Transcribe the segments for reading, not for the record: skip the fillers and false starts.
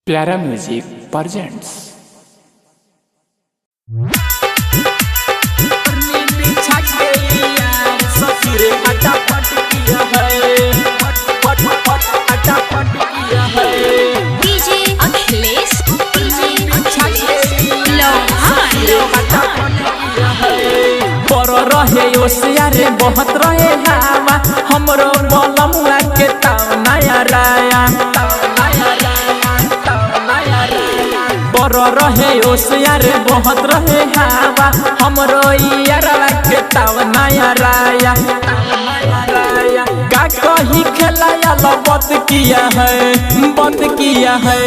प्यारा music presents. DJ Akhilesh पर रहे ओसियारे बहुत रहे हवा हमरो बलमुआ के ताव नया राया पर रहे ओसियारे बहुत रहे हवा हमरो यारवा के ताव नया राया का कही खेलाया बंद किया है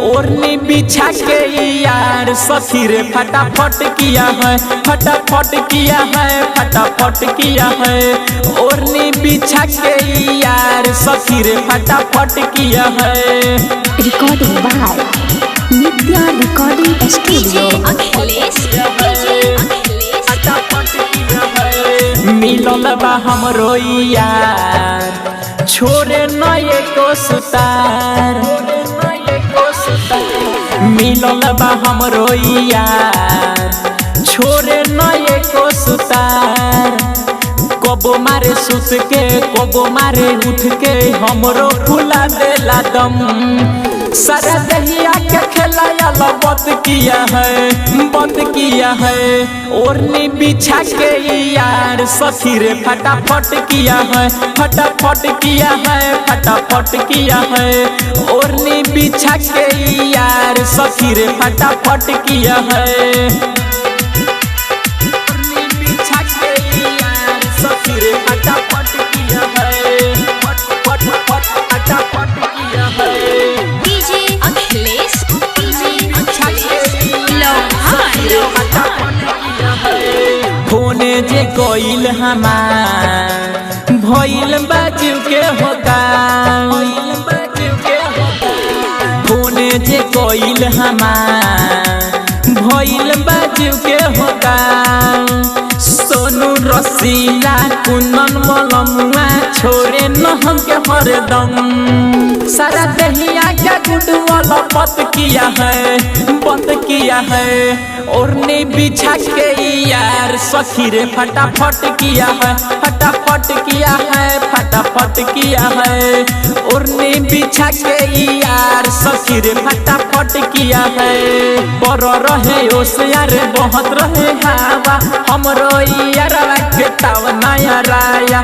ओढ़नी बिछा के यार सखी रे फटाफट किया है ओढ़नी बिछा के यार सखी रे फटाफट किया है। Recording by Nitya recording studio. मिलल बा हमरो यार छोरे न एको सुतार मिलल बा हमरो यार छोरे न एको सुतार कबो मारे सुत के कबो मारे उठ के हमरो फुला देला दम सारा दहिया के खेलाया बंद किया है ओढ़नी बिछा के यार सखी रे फटाफट किया है ओढ़नी बिछा के यार सखी रे फटाफट किया है। डीजे अखिलेश फोने जे कोइल हमार भइल बाजू के होता फोने जे कोइल हमार भइल बाजू के होता सोनू रसीला कुनन मलमुआ छोरे न हमके हरदम सारा दहिया के गुडवल बंद किया है ओढ़नी बिछा के यार सखी रे फटाफट किया है ओढ़नी बिछा के यार सखी रे फटाफट किया है। पर रहे ओसियारे बहुत रहे हवा हमरो यारवा के ताव नया राया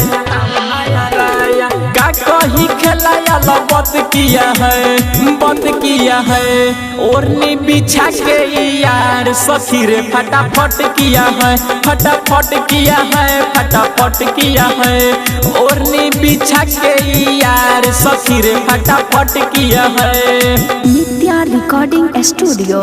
का कही खेलाया बंद किया है ओढ़नी बिछा के यार सखी रे फटाफट किया है ओढ़नी बिछा के यार सखी रे फटाफट किया है। नित्या रिकॉर्डिंग स्टूडियो।